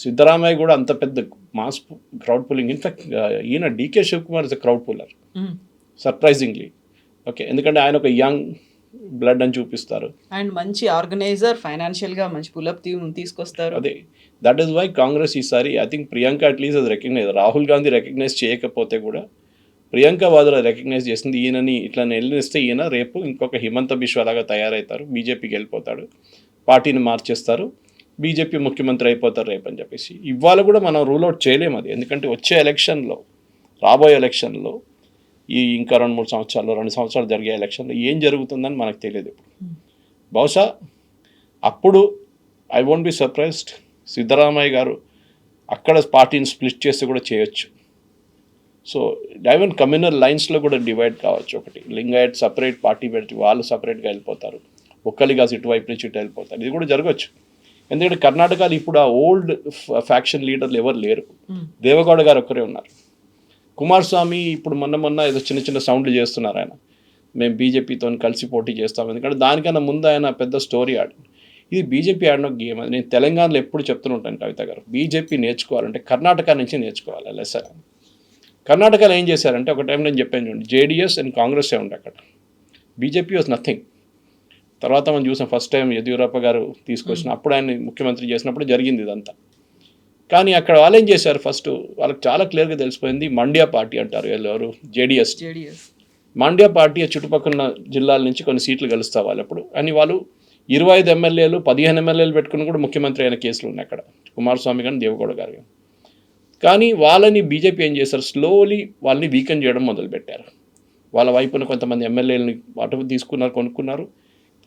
సిద్ధరామయ్య కూడా అంత పెద్ద మాస్ క్రౌడ్ పుల్లింగ్. ఇన్ఫ్యాక్ట్ ఈయన DK Shivakumar is a crowd puller surprisingly. Okay, ఎందుకంటే ఆయన ఒక యంగ్ బ్లడ్ అని చూపిస్తారు అండ్ మంచి ఆర్గనైజర్, ఫైనాన్షియల్గా మంచి పులప్ తీసుకొస్తారు. అదే దట్ ఈస్ వై కాంగ్రెస్ ఈసారి ఐ థింక్ ప్రియాంక అట్లీస్ట్ అది రికగ్నైజ్, రాహుల్ గాంధీ రికగ్నైజ్ చేయకపోతే కూడా ప్రియాంక వాద్రా రికగ్నైజ్ చేసింది. ఈయనని ఇట్లా వెళ్ళిస్తే ఈయన రేపు ఇంకొక హిమంత బిశ్వ లాగా తయారవుతారు, బీజేపీకి వెళ్ళిపోతాడు, పార్టీని మార్చేస్తారు, బీజేపీ ముఖ్యమంత్రి అయిపోతారు రేపు అని చెప్పేసి. ఇవాళ కూడా మనం రూల్ అవుట్ చేయలేము అది. ఎందుకంటే వచ్చే ఎలక్షన్లో, రాబోయే ఎలక్షన్లో, ఈ ఇంకా 2-3 సంవత్సరాలు 2 సంవత్సరాలు జరిగే ఎలక్షన్లో ఏం జరుగుతుందని మనకు తెలియదు ఇప్పుడు. బహుశా అప్పుడు I won't be surprised Siddaramaiah గారు అక్కడ పార్టీని స్ప్లిట్ చేసి కూడా చేయొచ్చు. సో ఈవెన్ కమ్యూనల్ లైన్స్లో కూడా డివైడ్ కావచ్చు. ఒకటి లింగాయట్ సపరేట్ పార్టీ పెడితే వాళ్ళు సపరేట్గా వెళ్ళిపోతారు, ఒక్కలిగా ఇటువైపు నుంచి ఇటు వెళ్ళిపోతారు. ఇది కూడా జరగవచ్చు. ఎందుకంటే కర్ణాటకలో ఇప్పుడు ఆ ఓల్డ్ ఫ్యాక్షన్ లీడర్లు ఎవరు లేరు, దేవగౌడ గారు ఒక్కరే ఉన్నారు. కుమారస్వామి ఇప్పుడు మొన్న ఏదో చిన్న సౌండ్లు చేస్తున్నారు ఆయన, మేము బీజేపీతో కలిసి పోటీ చేస్తాం. ఎందుకంటే దానికన్నా ముందు ఆయన పెద్ద స్టోరీ ఆడింది. ఇది బీజేపీ ఆడిన గేమ్. అది నేను తెలంగాణలో ఎప్పుడు చెప్తుంటాను కవిత గారు, బీజేపీ నేర్చుకోవాలంటే కర్ణాటక నుంచి నేర్చుకోవాలి. లెసన్ కర్ణాటకలో ఏం చేశారంటే ఒక టైం నేను చెప్పాను చూడండి, జేడీఎస్ అండ్ కాంగ్రెస్ ఉండే అక్కడ, బీజేపీ వాజ్ నథింగ్. తర్వాత మనం చూసాం ఫస్ట్ టైం యడ్యూరప్ప గారు తీసుకొచ్చిన అప్పుడు ఆయన ముఖ్యమంత్రి చేసినప్పుడు జరిగింది ఇదంతా. కానీ అక్కడ వాళ్ళు ఏం చేశారు, ఫస్ట్ వాళ్ళకి చాలా క్లియర్గా తెలిసిపోయింది, మండ్యా పార్టీ అంటారు ఎవరు, జేడీఎస్. మండ్యా పార్టీ చుట్టుపక్కల జిల్లాల నుంచి కొన్ని సీట్లు గెలుస్తారు వాళ్ళు అప్పుడు. అని వాళ్ళు 25 ఎమ్మెల్యేలు 15 ఎమ్మెల్యేలు పెట్టుకుని కూడా ముఖ్యమంత్రి అయిన కేసులు ఉన్నాయి అక్కడ, కుమారస్వామి కానీ దేవగౌడ గారు. కానీ వాళ్ళని బీజేపీ ఏం చేశారు, స్లోలీ వాళ్ళని వీకెన్ చేయడం మొదలుపెట్టారు. వాళ్ళ వైపున కొంతమంది ఎమ్మెల్యేలని అటు తీసుకున్నారు, కొనుక్కున్నారు.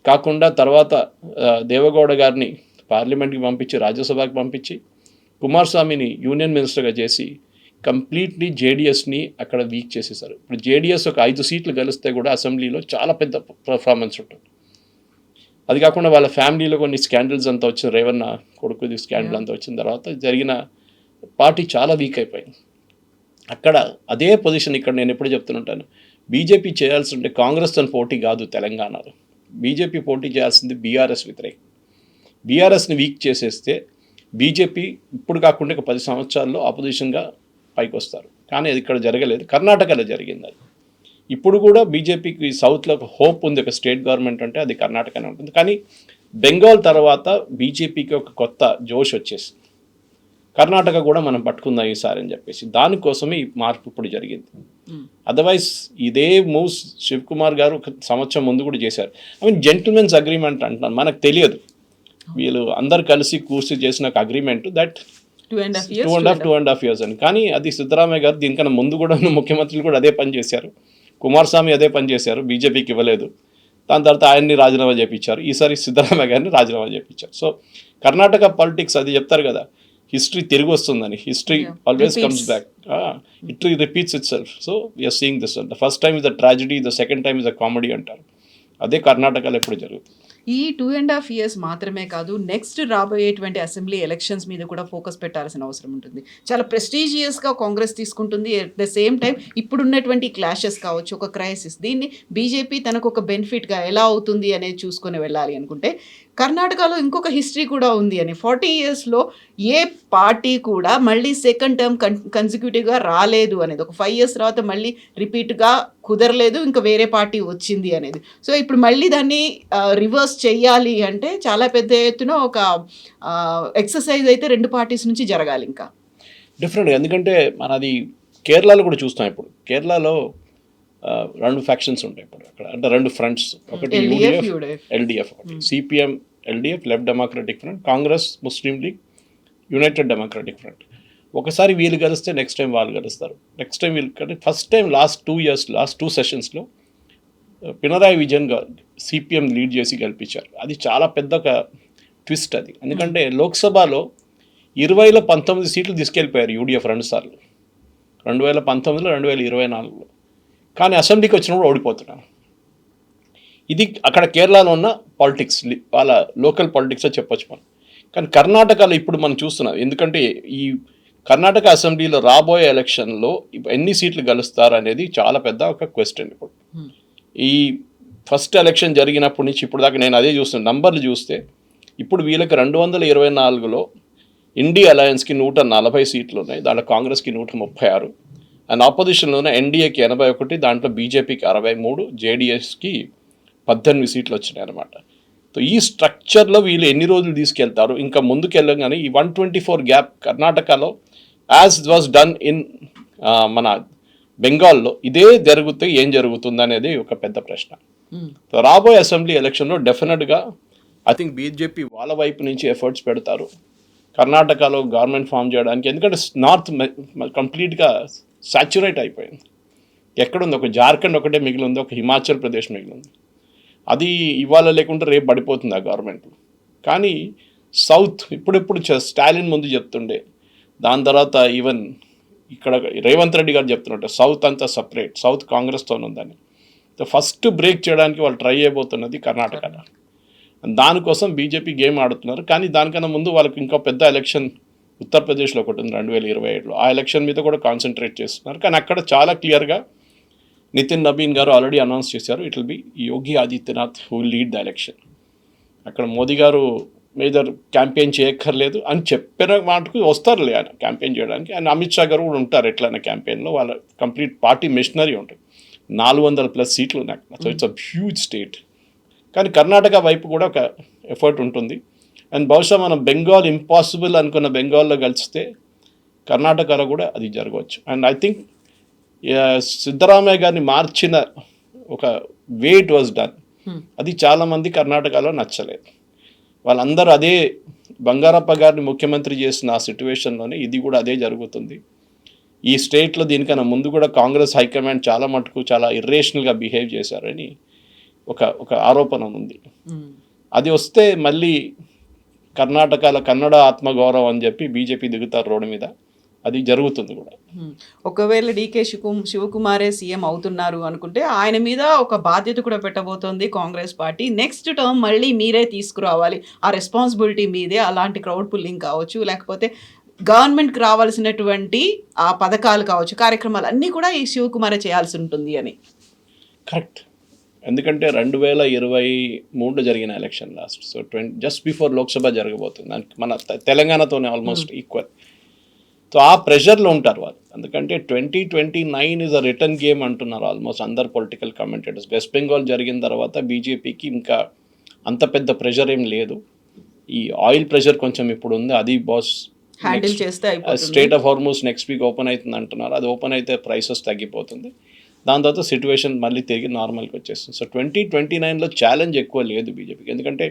కాకుండా తర్వాత దేవగౌడ గారిని పార్లమెంట్కి పంపించి, రాజ్యసభకి పంపించి, కుమారస్వామిని యూనియన్ మినిస్టర్గా చేసి కంప్లీట్లీ జేడీఎస్ని అక్కడ వీక్ చేసేసారు. ఇప్పుడు జేడీఎస్ ఒక 5 సీట్లు గెలిస్తే కూడా అసెంబ్లీలో చాలా పెద్ద పర్ఫార్మెన్స్ ఉంటుంది. అది కాకుండా వాళ్ళ ఫ్యామిలీలో కొన్ని స్కాండల్స్ అంతా వచ్చిన, రేవన్న కొడుకుది స్కాండల్ అంతా వచ్చిన తర్వాత జరిగిన పార్టీ చాలా వీక్ అయిపోయింది. అక్కడ అదే పొజిషన్ ఇక్కడ నేను ఎప్పుడు చెప్తుంటాను, బీజేపీ చేయాల్సి ఉంటే కాంగ్రెస్తో పోటీ కాదు తెలంగాణలో, బీజేపీ పోటీ చేయాల్సింది బీఆర్ఎస్ వ్యతిరేకం. బీఆర్ఎస్ని వీక్ చేసేస్తే బీజేపీ ఇప్పుడు కాకుండా ఒక 10 సంవత్సరాల్లో ఆపోజిషన్గా పైకి వస్తారు. కానీ అది ఇక్కడ జరగలేదు, కర్ణాటకలో జరిగింది అది. ఇప్పుడు కూడా బీజేపీకి సౌత్లో ఒక హోప్ ఉంది, ఒక స్టేట్ గవర్నమెంట్ అంటే అది కర్ణాటకనే ఉంటుంది. కానీ బెంగాల్ తర్వాత బీజేపీకి ఒక కొత్త జోష్ వచ్చేసి కర్ణాటక కూడా మనం పట్టుకుందాం ఈసారి అని చెప్పేసి, దానికోసమే ఈ మార్పు ఇప్పుడు జరిగింది. అదర్వైజ్ ఇదే మూవ్స్ శివకుమార్ గారు ఒక సంవత్సరం ముందు కూడా చేశారు. ఐ మీన్ జెంటిల్మెన్స్ అగ్రిమెంట్ అంటున్నాను, మనకు తెలియదు, వీళ్ళు అందరు కలిసి కూర్చి చేసిన ఒక అగ్రిమెంట్ దట్ 2.5 years అని. కానీ అది సిద్ధరామయ్య గారు దీనికన్నా ముందు కూడా ముఖ్యమంత్రులు కూడా అదే పని చేశారు, కుమారస్వామి అదే పని చేశారు, బీజేపీకి ఇవ్వలేదు. దాని తర్వాత ఆయన్ని రాజీనామా చేయించారు, ఈసారి సిద్ధరామయ్య గారిని రాజీనామా చేయించారు. సో కర్ణాటక పాలిటిక్స్ అది చెప్తారు కదా, హిస్టరీ తిరిగి వస్తుందని, history always comes back, history repeats itself. So we're seeing this, the first time is the tragedy, the second time is the comedy అంటారు. అదే కర్ణాటకలో ఎప్పుడు జరుగుతుంది. ఈ 2.5 years మాత్రమే కాదు, నెక్స్ట్ రాబోయేటువంటి అసెంబ్లీ ఎలక్షన్స్ మీద కూడా ఫోకస్ పెట్టాల్సిన అవసరం ఉంటుంది. చాలా ప్రెస్టీజియస్గా కాంగ్రెస్ తీసుకుంటుంది. ఎట్ ద సేమ్ టైం ఇప్పుడున్నటువంటి క్లాషెస్ కావచ్చు, ఒక క్రైసిస్, దీన్ని బీజేపీ తనకు ఒక బెనిఫిట్గా ఎలా అవుతుంది అనేది చూసుకొని వెళ్ళాలి అనుకుంటే కర్ణాటకలో ఇంకొక హిస్టరీ కూడా ఉంది అని 40 ఇయర్స్లో ఏ పార్టీ కూడా మళ్ళీ సెకండ్ టర్మ్ కన్సిక్యూటివ్గా రాలేదు అనేది, ఒక 5 ఇయర్స్ తర్వాత మళ్ళీ రిపీట్గా కుదరలేదు, ఇంకా వేరే పార్టీ వచ్చింది అనేది. సో ఇప్పుడు మళ్ళీ దాన్ని రివర్స్ చెయ్యాలి అంటే చాలా పెద్ద ఎత్తున ఒక ఎక్సర్సైజ్ అయితే రెండు పార్టీస్ నుంచి జరగాలి ఇంకా. డిఫరెంట్గా, ఎందుకంటే మనది కేరళలో కూడా చూస్తాం. ఇప్పుడు కేరళలో రెండు ఫ్యాక్షన్స్ ఉంటాయి ఇప్పుడు అక్కడ, అంటే రెండు ఫ్రంట్స్, ఒకటి ఎల్డిఎఫ్, ఒకటి CPM LDF left democratic front, Congress Muslim league united democratic front. ఒకసారి వీళ్ళు కలిస్తే నెక్స్ట్ టైం వాళ్ళు కలుస్తారు, నెక్స్ట్ టైం వీళ్ళు కలిసి. ఫస్ట్ టైం లాస్ట్ 2 సెషన్స్లో పినరాయి విజయన్ సిపిఎం లీడ్ చేసి గెలిపించారు. అది చాలా పెద్ద ఒక ట్విస్ట్ అది, ఎందుకంటే లోక్సభలో 20లో 19 సీట్లు తీసుకెళ్ళిపోయారు యూడిఎఫ్ 2 సార్లు, 2019లో 2024లో. కానీ అసెంబ్లీకి వచ్చినప్పుడు ఓడిపోతున్నారు. ఇది అక్కడ కేరళలో ఉన్న పాలిటిక్స్, వాళ్ళ లోకల్ పాలిటిక్స్ చెప్పొచ్చు మనం. కానీ కర్ణాటకలో ఇప్పుడు మనం చూస్తున్నాం, ఎందుకంటే ఈ కర్ణాటక అసెంబ్లీలో రాబోయే ఎలక్షన్లో ఎన్ని సీట్లు గెలుస్తారు అనేది చాలా పెద్ద ఒక క్వశ్చన్. ఇప్పుడు ఈ ఫస్ట్ ఎలక్షన్ జరిగినప్పటి నుంచి ఇప్పుడు దాకా నేను అదే చూస్తున్నాను, నంబర్లు చూస్తే ఇప్పుడు వీళ్ళకి 224లో ఇండియా అలయన్స్కి 140 సీట్లు ఉన్నాయి, దాంట్లో కాంగ్రెస్కి 136, అండ్ ఆపోజిషన్లోనే ఎన్డీఏకి 81, దాంట్లో బీజేపీకి 63, జేడీఎస్కి 18 సీట్లు వచ్చినాయి అనమాట. సో ఈ స్ట్రక్చర్లో వీళ్ళు ఎన్ని రోజులు తీసుకెళ్తారు, ఇంకా ముందుకు వెళ్ళగానే ఈ 124 గ్యాప్ కర్ణాటకలో యాజ్ వాజ్ డన్ ఇన్ మన బెంగాల్లో ఇదే జరిగితే ఏం జరుగుతుంది అనేది ఒక పెద్ద ప్రశ్న. సో రాబోయే అసెంబ్లీ ఎలక్షన్లో డెఫినెట్గా ఐ థింక్ బీజేపీ వాళ్ళ వైపు నుంచి ఎఫర్ట్స్ పెడతారు కర్ణాటకలో గవర్నమెంట్ ఫామ్ చేయడానికి, ఎందుకంటే నార్త్ కంప్లీట్గా సాచ్యురేట్ అయిపోయింది. ఎక్కడుంది, ఒక జార్ఖండ్ ఒకటే మిగిలింది, ఒక హిమాచల్ ప్రదేశ్ మిగిలింది. అది ఇవాళ లేకుంటే రేపు పడిపోతుంది ఆ గవర్నమెంట్. కానీ సౌత్ ఇప్పుడెప్పుడు స్టాలిన్ ముందు చెప్తుండే, దాని తర్వాత ఈవెన్ ఇక్కడ రేవంత్ రెడ్డి గారు చెప్తున్నట్టు సౌత్ అంతా సపరేట్, సౌత్ కాంగ్రెస్తో ఉందని. ఫస్ట్ బ్రేక్ చేయడానికి వాళ్ళు ట్రై అయిపోతున్నది కర్ణాటకలో. దానికోసం బీజేపీ గేమ్ ఆడుతున్నారు. కానీ దానికన్నా ముందు వాళ్ళకి ఇంకా పెద్ద ఎలక్షన్ ఉత్తరప్రదేశ్లో ఒకటి ఉంది 2027లో, ఆ ఎలక్షన్ మీద కూడా కాన్సన్ట్రేట్ చేస్తున్నారు. కానీ అక్కడ చాలా క్లియర్గా నితిన్ నబీన్ గారు ఆల్రెడీ అనౌన్స్ చేశారు, it will be Yogi Adityanath who will lead the election. అక్కడ మోదీ గారు మేజర్ క్యాంపెయిన్ చేయక్కర్లేదు అని చెప్పిన మాటకు వస్తారులే ఆయన క్యాంపెయిన్ చేయడానికి. అండ్ అమిత్ షా గారు కూడా ఉంటారు ఎట్లయినా క్యాంపెయిన్లో, వాళ్ళ కంప్లీట్ పార్టీ మెషినరీ ఉంటుంది. 400+ సీట్లు ఉన్నాయి అక్కడ. So it's a huge state. కానీ కర్ణాటక వైపు కూడా ఒక ఎఫర్ట్ ఉంటుంది. అండ్ బహుశా మనం బెంగాల్ ఇంపాసిబుల్ అనుకున్న బెంగాల్లో కలిస్తే కర్ణాటకలో కూడా అది జరగవచ్చు. అండ్ ఐ థింక్ సిద్ధరామయ్య గారిని మార్చిన ఒక వే ఇట్ వాజ్ డన్, అది చాలామంది కర్ణాటకలో నచ్చలేదు. వాళ్ళందరూ అదే బంగారప్ప గారిని ముఖ్యమంత్రి చేసిన ఆ సిట్యువేషన్లోనే ఇది కూడా అదే జరుగుతుంది. ఈ స్టేట్లో దీనికన్నా ముందు కూడా కాంగ్రెస్ హైకమాండ్ చాలా మటుకు చాలా ఇర్రేషనల్గా బిహేవ్ చేశారని ఒక ఆరోపణ ఉంది. అది వస్తే మళ్ళీ కర్ణాటకలో కన్నడ ఆత్మగౌరవం అని చెప్పి బీజేపీ దిగుతారు రోడ్డు మీద, అది జరుగుతుంది కూడా. ఒకవేళ డీకే శివకుమారే సీఎం అవుతున్నారు అనుకుంటే ఆయన మీద ఒక బాధ్యత కూడా పెట్టబోతోంది కాంగ్రెస్ పార్టీ. నెక్స్ట్ టర్మ్ మళ్ళీ మీరే తీసుకురావాలి, ఆ రెస్పాన్సిబిలిటీ మీదే. అలాంటి క్రౌడ్ పుల్లింగ్ కావచ్చు, లేకపోతే గవర్నమెంట్కి రావాల్సినటువంటి ఆ పథకాలు కావచ్చు, కార్యక్రమాలు అన్నీ కూడా ఈ శివకుమారే చేయాల్సి ఉంటుంది అని. కరెక్ట్, ఎందుకంటే 2023లో జరిగిన election last, so just before Lok Sabha జరగబోతుంది, దానికి మన తెలంగాణతోనే ఆల్మోస్ట్ ఈక్వల్. సో ఆ ప్రెషర్లో ఉంటారు వాళ్ళు, ఎందుకంటే 2029 ఈజ్ అ రిటర్న్ గేమ్ అంటున్నారు ఆల్మోస్ట్ అందరు పొలిటికల్ కామెంటేటర్స్. వెస్ట్ బెంగాల్ జరిగిన తర్వాత బీజేపీకి ఇంకా అంత పెద్ద ప్రెషర్ ఏం లేదు. ఈ ఆయిల్ ప్రెషర్ కొంచెం ఇప్పుడు ఉంది, అది బాస్ హ్యాండిల్ చేస్తే state of Hormuz next week open అవుతుంది అంటున్నారు. అది ఓపెన్ అయితే ప్రైసెస్ తగ్గిపోతుంది, దాని తర్వాత సిచ్యువేషన్ మళ్ళీ తిరిగి నార్మల్కి వచ్చేస్తుంది. సో 2029లో ఛాలెంజ్ ఎక్కువ లేదు బీజేపీకి, ఎందుకంటే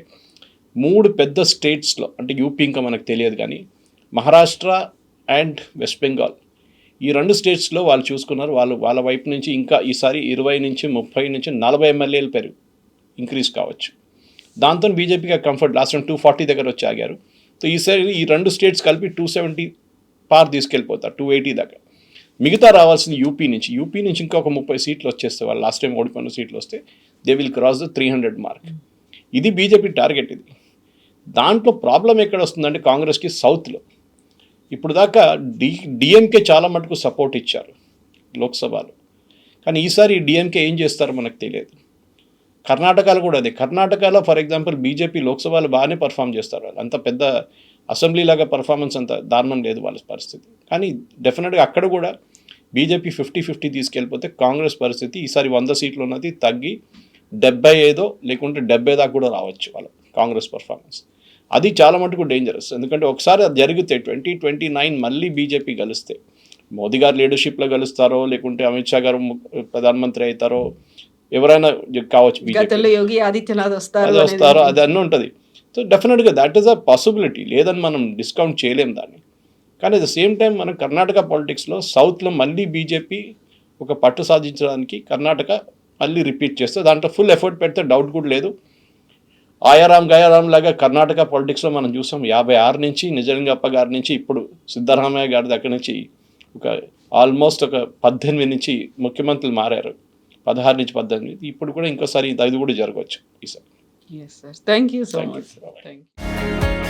3 పెద్ద స్టేట్స్లో, అంటే యూపీ ఇంకా మనకు తెలియదు కానీ మహారాష్ట్ర అండ్ వెస్ట్ బెంగాల్, ఈ 2 స్టేట్స్లో వాళ్ళు చూసుకున్నారు. వాళ్ళ వైపు నుంచి ఇంకా ఈసారి 20 నుంచి 30 నుంచి 40 ఎమ్మెల్యేలు ఇంక్రీజ్ కావచ్చు. దాంతో బీజేపీకి కంఫర్ట్, లాస్ట్ టైం 240 దగ్గర వచ్చి ఆగారు. సో ఈసారి ఈ 2 స్టేట్స్ కలిపి 270 పార్ తీసుకెళ్ళిపోతారు, 280 దాకా. మిగతా రావాల్సింది యూపీ నుంచి ఇంకా ఒక 30 సీట్లు వచ్చేస్తే, వాళ్ళు లాస్ట్ టైం ఓడిపోయిన సీట్లు వస్తే they will cross the 300 mark. ఇది బీజేపీ టార్గెట్. ఇది దాంట్లో ప్రాబ్లం ఎక్కడ వస్తుందంటే కాంగ్రెస్కి సౌత్లో ఇప్పుడు దాకా డిఎంకే చాలా మటుకు సపోర్ట్ ఇచ్చారు లోక్సభలో, కానీ ఈసారి డిఎంకే ఏం చేస్తారో మనకు తెలియదు. కర్ణాటకలో కూడా అదే. కర్ణాటకలో ఫర్ ఎగ్జాంపుల్ బీజేపీ లోక్సభలో బాగానే పర్ఫామ్ చేస్తారు వాళ్ళు. అంత పెద్ద అసెంబ్లీ లాగా పర్ఫార్మెన్స్ అంత దారుణం లేదు వాళ్ళ పరిస్థితి. కానీ డెఫినెట్గా అక్కడ కూడా బీజేపీ 50-50 తీసుకెళ్ళిపోతే కాంగ్రెస్ పరిస్థితి ఈసారి 100 సీట్లు ఉన్నది తగ్గి 75 లేకుంటే 70 దాకా కూడా రావచ్చు వాళ్ళ కాంగ్రెస్ పర్ఫార్మెన్స్. అది చాలా మటుకు డేంజరస్. ఎందుకంటే ఒకసారి అది జరిగితే 2029 మళ్ళీ బీజేపీ గెలిస్తే మోదీ గారు లీడర్షిప్లో గెలుస్తారో లేకుంటే అమిత్ షా గారు ప్రధానమంత్రి అవుతారో ఎవరైనా కావచ్చు, గతంలో యోగి ఆదిత్యనాథ్ అది వస్తారో అది అన్నీ ఉంటుంది. సో డెఫినెట్గా దాట్ ఈస్ అ పాసిబిలిటీ, లేదని మనం డిస్కౌంట్ చేయలేం దాన్ని. కానీ అట్ ద సేమ్ టైం మనం కర్ణాటక పాలిటిక్స్లో సౌత్లో మళ్ళీ బీజేపీ ఒక పట్టు సాధించడానికి కర్ణాటక మళ్ళీ రిపీట్ చేస్తే దాంట్లో ఫుల్ ఎఫర్ట్ పెడితే డౌట్ కూడా లేదు. ఆయారాం గయారాం లాగా కర్ణాటక పాలిటిక్స్లో మనం చూసాం 56 నుంచి నిజలింగప్ప గారి నుంచి ఇప్పుడు సిద్ధరామయ్య గారి దగ్గర నుంచి ఒక ఆల్మోస్ట్ ఒక 18 నుంచి ముఖ్యమంత్రులు మారారు, 16 నుంచి 18. ఇప్పుడు కూడా ఇంకోసారి ఇది కూడా జరగవచ్చు ఈసారి. Yes, sir. Thank you so Thank you. much. Thank you.